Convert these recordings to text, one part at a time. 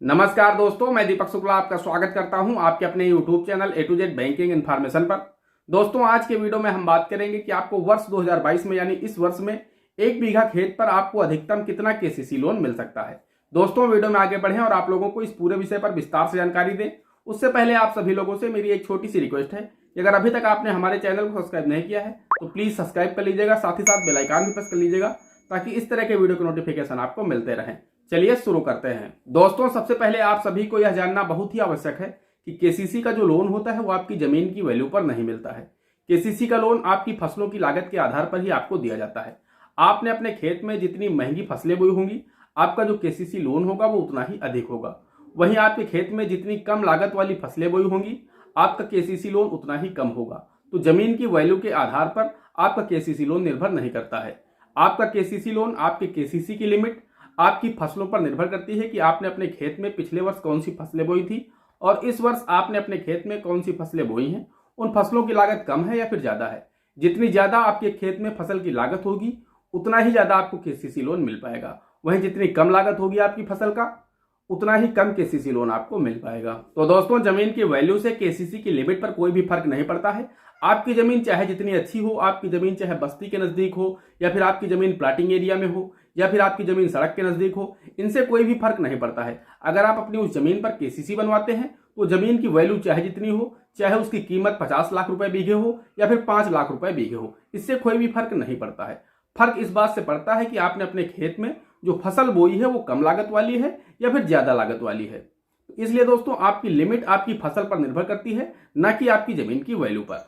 नमस्कार दोस्तों, मैं दीपक शुक्ला आपका स्वागत करता हूं आपके अपने YouTube channel A to Z banking information पर। दोस्तों, आज के वीडियो में हम बात करेंगे कि आपको वर्ष 2022 में यानी इस वर्ष में 1 बीघा खेत पर आपको अधिकतम कितना KCC लोन मिल सकता है। दोस्तों, वीडियो में आगे बढ़ें और आप लोगों को इस पूरे विषय पर विस्तार से जानकारी दें, उससे पहले आप सभी लोगों से मेरी एक छोटी सी रिक्वेस्ट है कि अगर अभी तक आपने हमारे चैनल को सब्सक्राइब नहीं किया है तो प्लीज़ सब्सक्राइब कर लीजिएगा, साथ ही साथ बेल आइकन भी प्रेस कर लीजिएगा ताकि इस तरह के वीडियो के नोटिफिकेशन आपको मिलते रहें। चलिए शुरू करते हैं। दोस्तों, सबसे पहले आप सभी को यह जानना बहुत ही आवश्यक है कि KCC का जो लोन होता है वो आपकी जमीन की वैल्यू पर नहीं मिलता है। KCC का लोन आपकी फसलों की लागत के आधार पर ही आपको दिया जाता है। आपने अपने खेत में जितनी महंगी फसलें बोई होंगी, आपका जो KCC लोन होगा वो उतना ही अधिक होगा। वहीं आपके खेत में जितनी कम लागत वाली फसलें बोई होंगी, आपका KCC लोन उतना ही कम होगा। तो जमीन की वैल्यू के आधार पर आपका KCC लोन निर्भर नहीं करता है। आपका KCC लोन आपके KCC की लिमिट आपकी फसलों पर निर्भर करती है कि आपने अपने खेत में पिछले वर्ष कौन सी फसलें बोई थी और इस वर्ष आपने अपने खेत में कौन सी फसलें बोई हैं। उन फसलों की लागत कम है या फिर ज़्यादा है। जितनी ज़्यादा आपके खेत में फसल की लागत होगी उतना ही ज़्यादा आपको KCC लोन मिल पाएगा। वहीं जितनी कम लागत होगी आपकी फसल का उतना ही कम KCC लोन आपको मिल पाएगा। तो दोस्तों, जमीन की वैल्यू से KCC की लिमिट पर कोई भी फर्क नहीं पड़ता है। आपकी जमीन चाहे जितनी अच्छी हो, आपकी जमीन चाहे बस्ती के नज़दीक हो या फिर आपकी जमीन प्लाटिंग एरिया में हो या फिर आपकी जमीन सड़क के नज़दीक हो, इनसे कोई भी फर्क नहीं पड़ता है। अगर आप अपनी उस जमीन पर KCC बनवाते हैं तो जमीन की वैल्यू चाहे जितनी हो, चाहे उसकी कीमत 50 लाख रुपए बीघे हो या फिर 5 लाख रुपए बीघे हो, इससे कोई भी फर्क नहीं पड़ता है। फर्क इस बात से पड़ता है कि आपने अपने खेत में जो फसल बोई है वो कम लागत वाली है या फिर ज्यादा लागत वाली है। इसलिए दोस्तों, आपकी लिमिट आपकी फसल पर निर्भर करती है, न कि आपकी जमीन की वैल्यू पर।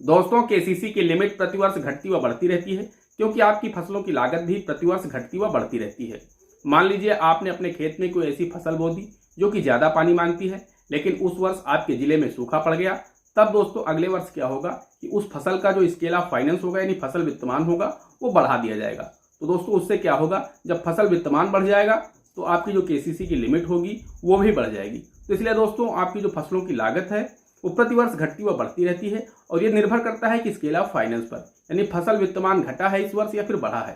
दोस्तों, KCC की लिमिट प्रतिवर्ष घटती व बढ़ती रहती है क्योंकि आपकी फसलों की लागत भी प्रतिवर्ष घटती व बढ़ती रहती है। मान लीजिए आपने अपने खेत में कोई ऐसी फसल बो दी जो कि ज्यादा पानी मांगती है, लेकिन उस वर्ष आपके जिले में सूखा पड़ गया। तब दोस्तों अगले वर्ष क्या होगा कि उस फसल का जो स्केल ऑफ फाइनेंस होगा यानी फसल वित्तमान होगा वो बढ़ा दिया जाएगा। तो दोस्तों, उससे क्या होगा, जब फसल वित्तमान बढ़ जाएगा तो आपकी जो KCC की लिमिट होगी वो भी बढ़ जाएगी। तो इसलिए दोस्तों, आपकी जो फसलों की लागत है वो प्रतिवर्ष घटती व बढ़ती रहती है और ये निर्भर करता है कि स्केल ऑफ फाइनेंस पर, यानी फसल वित्तमान घटा है इस वर्ष या फिर बढ़ा है।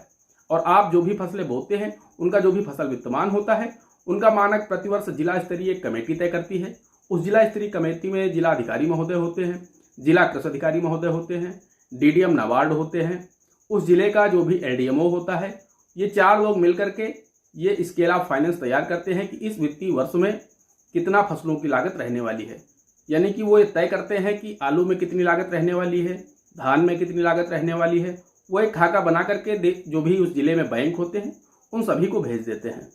और आप जो भी फसलें बोते हैं उनका जो भी फसल वित्तमान होता है उनका मानक प्रतिवर्ष जिला स्तरीय एक कमेटी तय करती है। उस जिला स्तरीय कमेटी में जिला अधिकारी महोदय होते हैं, जिला कृषि अधिकारी महोदय होते हैं, DDM नाबार्ड होते हैं, उस जिले का जो भी LDMO होता है। ये 4 लोग मिलकर के ये स्केल ऑफ फाइनेंस तैयार करते हैं कि इस वित्तीय वर्ष में कितना फसलों की लागत रहने वाली है। यानी कि वो ये तय करते हैं कि आलू में कितनी लागत रहने वाली है, धान में कितनी लागत रहने वाली है। वो एक खाका बना करके जो भी उस जिले में बैंक होते हैं उन सभी को भेज देते हैं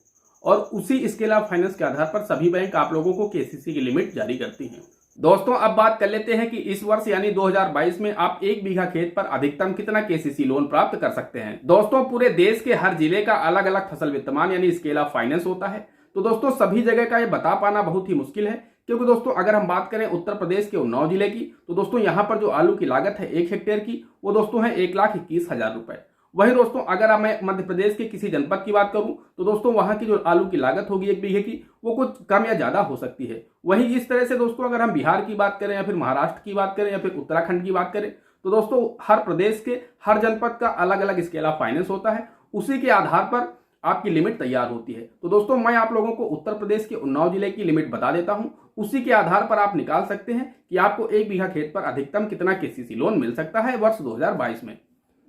और उसी स्केल ऑफ फाइनेंस के आधार पर सभी बैंक आप लोगों को KCC की लिमिट जारी करती हैं। दोस्तों, अब बात कर लेते हैं कि इस वर्ष यानी 2022 में आप 1 बीघा खेत पर अधिकतम कितना KCC लोन प्राप्त कर सकते हैं। दोस्तों, पूरे देश के हर जिले का अलग अलग फसल वित्तमान यानी स्केल ऑफ फाइनेंस होता है। तो दोस्तों, सभी जगह का ये बता पाना बहुत ही मुश्किल है क्योंकि दोस्तों अगर हम बात करें उत्तर प्रदेश के उन्नाव जिले की तो दोस्तों यहाँ पर जो आलू की लागत है 1 हेक्टेयर की वो दोस्तों है 1,21,000 रुपए। वहीं दोस्तों अगर मैं मध्य प्रदेश के किसी जनपद की बात करूं तो दोस्तों वहां की जो आलू की लागत होगी 1 बीघे की वो कुछ कम या ज्यादा हो सकती है। वहीं इस तरह से दोस्तों अगर हम बिहार की बात करें या फिर महाराष्ट्र की बात करें या फिर उत्तराखंड की बात करें तो दोस्तों हर प्रदेश के हर जनपद का अलग अलग स्केल ऑफ फाइनेंस होता है। उसी के आधार पर आपकी लिमिट तैयार होती है। तो दोस्तों, मैं आप लोगों को उत्तर प्रदेश के उन्नाव जिले की लिमिट बता देता हूं, उसी के आधार पर आप निकाल सकते हैं कि आपको 1 बीघा खेत पर अधिकतम कितना KCC लोन मिल सकता है वर्ष 2022 में।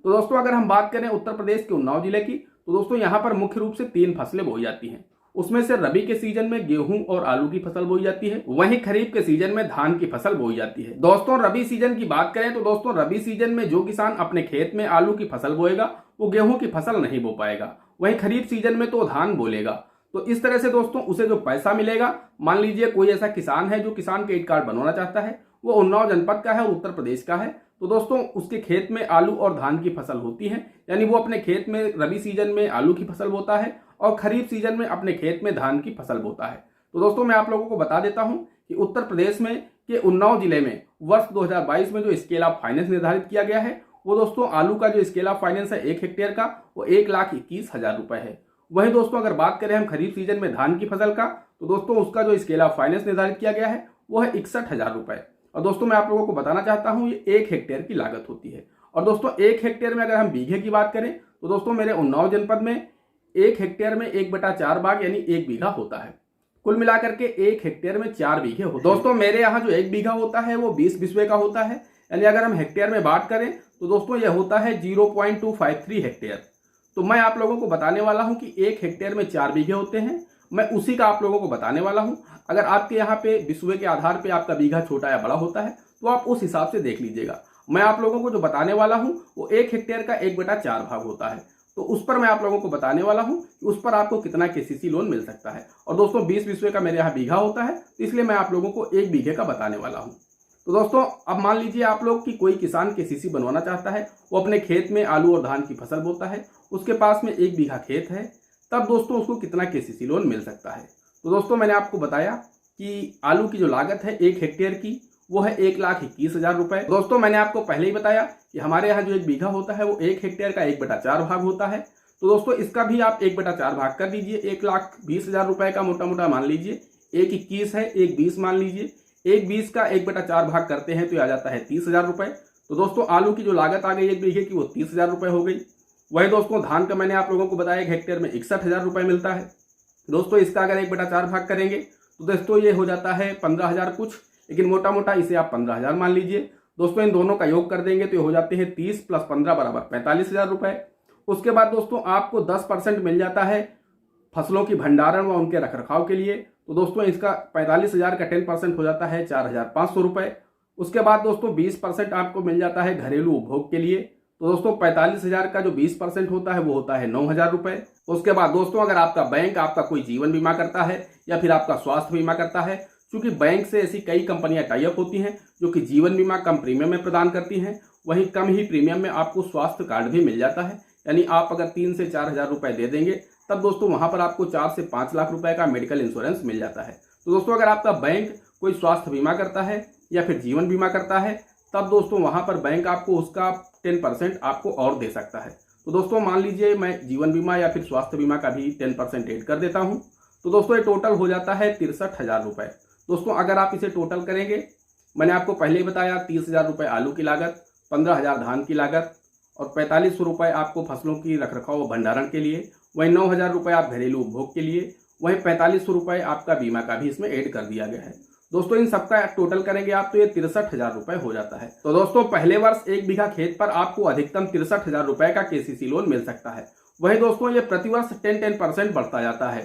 तो दोस्तों अगर हम बात करें उत्तर प्रदेश के उन्नाव जिले की तो दोस्तों यहाँ पर मुख्य रूप से 3 फसलें बोई जाती हैं। उसमें से रबी के सीजन में गेहूं और आलू की फसल बोई जाती है, वहीं खरीफ के सीजन में धान की फसल बोई जाती है। दोस्तों, रबी सीजन की बात करें तो दोस्तों रबी सीजन में जो किसान अपने खेत में आलू की फसल बोएगा वो गेहूं की फसल नहीं बो पाएगा। वहीं खरीफ सीजन में तो धान बोलेगा। तो इस तरह से दोस्तों उसे जो पैसा मिलेगा, मान लीजिए कोई ऐसा किसान है जो किसान क्रेडिट कार्ड बनवाना चाहता है, वो उन्नाव जनपद का है और उत्तर प्रदेश का है, तो दोस्तों उसके खेत में आलू और धान की फसल होती है, यानी वो अपने खेत में रबी सीजन में आलू की फसल बोता है और खरीफ सीजन में अपने खेत में धान की फसल बोता है। तो दोस्तों मैं आप लोगों को बता देता हूं कि उत्तर प्रदेश में के उन्नाव जिले में वर्ष 2022 में जो स्केल ऑफ फाइनेंस निर्धारित किया गया है वो दोस्तों आलू का जो स्केल ऑफ फाइनेंस है 1 हेक्टेयर का वो 1,21,000 रुपए है। वहीं दोस्तों अगर बात करें हम खरीफ सीजन में धान की फसल का तो दोस्तों उसका जो स्केल ऑफ फाइनेंस निर्धारित किया गया है वो है 61,000 रुपए। और दोस्तों मैं आप लोगों को बताना चाहता हूं ये 1 हेक्टेयर की लागत होती है। और दोस्तों 1 हेक्टेयर में अगर हम बीघे की बात करें तो दोस्तों मेरे उन्नाव जनपद में 1 हेक्टेयर में 1/4 भाग यानी 1 बीघा होता है। कुल मिलाकर के 1 हेक्टेयर में 4 बीघे हो। दोस्तों मेरे यहाँ जो 1 बीघा होता है वो 20 बिस्वे का होता है, यानी अगर हम हेक्टेयर में बात करें तो दोस्तों यह होता है 0.253 हेक्टेयर। तो मैं आप लोगों को बताने वाला हूं कि 1 हेक्टेयर में 4 बीघे होते हैं, मैं उसी का आप लोगों को बताने वाला हूं। अगर आपके यहाँ पे बिस्वे के आधार पे आपका बीघा छोटा या बड़ा होता है तो आप उस हिसाब से देख लीजिएगा। मैं आप लोगों को जो बताने वाला हूं वो 1 हेक्टेयर का 1/4 भाग होता है, तो उस पर मैं आप लोगों को बताने वाला हूं कि उस पर आपको कितना केसीसी लोन मिल सकता है। और दोस्तों 20 बिस्वे का मेरे यहाँ बीघा होता है, तो इसलिए मैं आप लोगों को 1 बीघे का बताने वाला हूं। तो दोस्तों अब मान लीजिए आप लोग कि कोई किसान केसीसी बनवाना चाहता है, वो अपने खेत में आलू और धान की फसल बोता है, उसके पास में 1 बीघा खेत है, तब दोस्तों उसको कितना केसीसी लोन मिल सकता है। तो दोस्तों मैंने आपको बताया कि आलू की जो लागत है 1 हेक्टेयर की वो है 1,21,000 रुपए। दोस्तों मैंने आपको पहले ही बताया कि हमारे यहाँ जो 1 बीघा होता है वो 1 हेक्टेयर का 1/4 भाग होता है। तो दोस्तों इसका भी आप 1/4 भाग कर दीजिए, 1,20,000 रुपए का मोटा मोटा मान लीजिए। 1,21 है, 1,20 मान लीजिए, 1,20 का 1/4 भाग करते हैं तो आ जाता है 30,000 रुपए। तो दोस्तों आलू की जो लागत आ गई 1 बीघे की वो 30,000 रुपए हो गई। वही दोस्तों धान का मैंने आप लोगों को बताया 1 हेक्टेयर में 61,000 रुपए मिलता है। दोस्तों इसका अगर 1/4 भाग करेंगे तो दोस्तों ये हो जाता है 15,000 कुछ, लेकिन मोटा मोटा इसे आप 15,000 मान लीजिए। दोस्तों इन दोनों का योग कर देंगे तो ये हो जाते हैं 30 + 15 = 45,000 रुपए। उसके बाद दोस्तों आपको 10% मिल जाता है फसलों की भंडारण व उनके रखरखाव के लिए। तो दोस्तों इसका 45,000 का 10% हो जाता है 4,500 रुपए। उसके बाद दोस्तों 20% आपको मिल जाता है घरेलू उपभोग के लिए। तो दोस्तों 45,000 का जो 20% होता है वो होता है 9,000 रुपए। उसके बाद दोस्तों अगर आपका बैंक आपका कोई जीवन बीमा करता है या फिर आपका स्वास्थ्य बीमा करता है, क्योंकि बैंक से ऐसी कई कंपनियां टाई अप होती हैं जो कि जीवन बीमा कम प्रीमियम में प्रदान करती हैं, वहीं कम ही प्रीमियम में आपको स्वास्थ्य कार्ड भी मिल जाता है। यानी आप अगर 3 से 4,000 रुपए दे देंगे तब दोस्तों वहां पर आपको 4 से 5 लाख रुपए का मेडिकल इंश्योरेंस मिल जाता है। तो दोस्तों अगर आपका बैंक कोई स्वास्थ्य बीमा करता है या फिर जीवन बीमा करता है तब दोस्तों वहां पर बैंक आपको उसका 10% आपको और दे सकता है। तो दोस्तों मान लीजिए मैं जीवन बीमा या फिर स्वास्थ्य बीमा का भी 10% ऐड कर देता हूं, तो दोस्तों ये टोटल हो जाता है 63,000 रुपए। दोस्तों अगर आप इसे टोटल करेंगे, मैंने आपको पहले ही बताया 30,000 रुपए आलू की लागत, 15,000 धान की लागत और 4500 रुपए आपको फसलों की रखरखाव व भंडारण के लिए, वहीं 9,000 रुपए आप घरेलू उपभोग के लिए, वहीं 4500 रुपए आपका बीमा का भी इसमें ऐड कर दिया गया है। दोस्तों इन सबका टोटल करेंगे आप तो ये 63,000 रुपए हो जाता है। तो दोस्तों पहले वर्ष 1 बीघा खेत पर आपको अधिकतम 63,000 रुपए का केसीसी लोन मिल सकता है। वहीं दोस्तों ये प्रतिवर्ष 10% बढ़ता जाता है।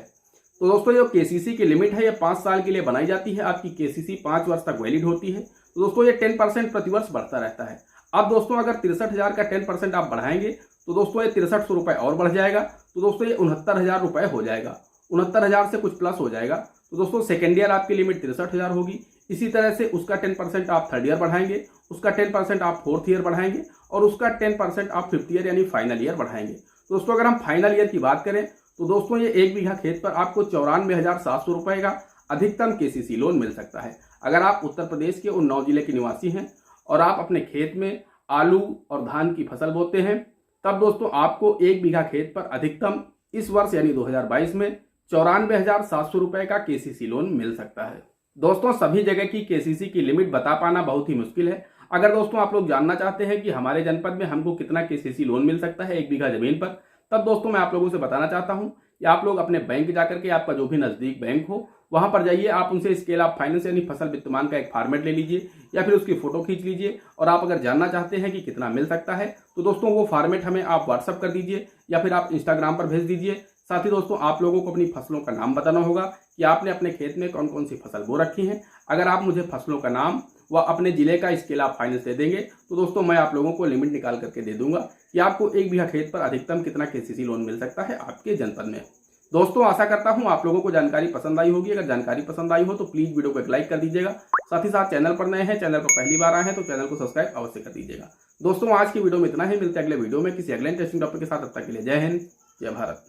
तो दोस्तों जो केसीसी की लिमिट है ये 5 साल के लिए बनाई जाती है, आपकी केसीसी 5 वर्ष तक वैलिड होती है। तो दोस्तों ये 10% प्रतिवर्ष बढ़ता रहता है। अब दोस्तों अगर 63,000 का 10% आप बढ़ाएंगे तो दोस्तों ये 6300 रुपए और बढ़ जाएगा। तो दोस्तों ये 69,000 रुपए हो जाएगा, 69,000 से कुछ प्लस हो जाएगा। तो दोस्तों सेकेंड ईयर आपकी लिमिट 63,000 होगी। इसी तरह से उसका 10% आप थर्ड ईयर बढ़ाएंगे, उसका 10% आप फोर्थ ईयर बढ़ाएंगे और उसका 10% आप फिफ्थ ईयर यानी फाइनल ईयर बढ़ाएंगे। दोस्तों अगर हम फाइनल ईयर की बात करें तो दोस्तों ये 1 बीघा खेत पर आपको 94,700 रुपए का अधिकतम केसीसी लोन मिल सकता है। अगर आप उत्तर प्रदेश के उन 9 जिले के निवासी हैं और आप अपने खेत में आलू और धान की फसल बोते हैं, तब दोस्तों आपको 1 बीघा खेत पर अधिकतम इस वर्ष यानी 2022 में 94,700 रुपए का केसीसी लोन मिल सकता है। दोस्तों सभी जगह की केसीसी की लिमिट बता पाना बहुत ही मुश्किल है। अगर दोस्तों आप लोग जानना चाहते हैं कि हमारे जनपद में हमको कितना केसीसी लोन मिल सकता है 1 बीघा जमीन पर, तब दोस्तों मैं आप लोगों से बताना चाहता हूं कि आप लोग अपने बैंक जाकर के, आपका जो भी नजदीक बैंक हो वहां पर जाइए, आप उनसे स्केल ऑफ फाइनेंस यानी फसल वित्तमान का एक फॉर्मेट ले लीजिए या फिर उसकी फोटो खींच लीजिए। और आप अगर जानना चाहते हैं कि कितना मिल सकता है तो दोस्तों वो फॉर्मेट हमें आप व्हाट्सअप कर दीजिए या फिर आप इंस्टाग्राम पर भेज दीजिए। साथ ही दोस्तों आप लोगों को अपनी फसलों का नाम बताना होगा कि आपने अपने खेत में कौन कौन सी फसल बो रखी है। अगर आप मुझे फसलों का नाम व अपने जिले का स्केल ऑफ फाइनेंस दे देंगे तो दोस्तों मैं आप लोगों को लिमिट निकाल करके दे दूंगा कि आपको 1 बीघा खेत पर अधिकतम कितना केसीसी लोन मिल सकता है आपके जनपद में। दोस्तों आशा करता हूं आप लोगों को जानकारी पसंद आई होगी। अगर जानकारी पसंद आई हो तो प्लीज वीडियो को एक लाइक कर दीजिएगा। साथ ही साथ चैनल पर नए हैं, चैनल पर पहली बार आए हैं तो चैनल को सब्सक्राइब अवश्य कर दीजिएगा। दोस्तों आज की वीडियो में इतना ही, मिलते हैं अगले वीडियो में किसी अगले इंटरेस्टिंग टॉपिक के साथ। तब तक के लिए जय हिंद, जय भारत।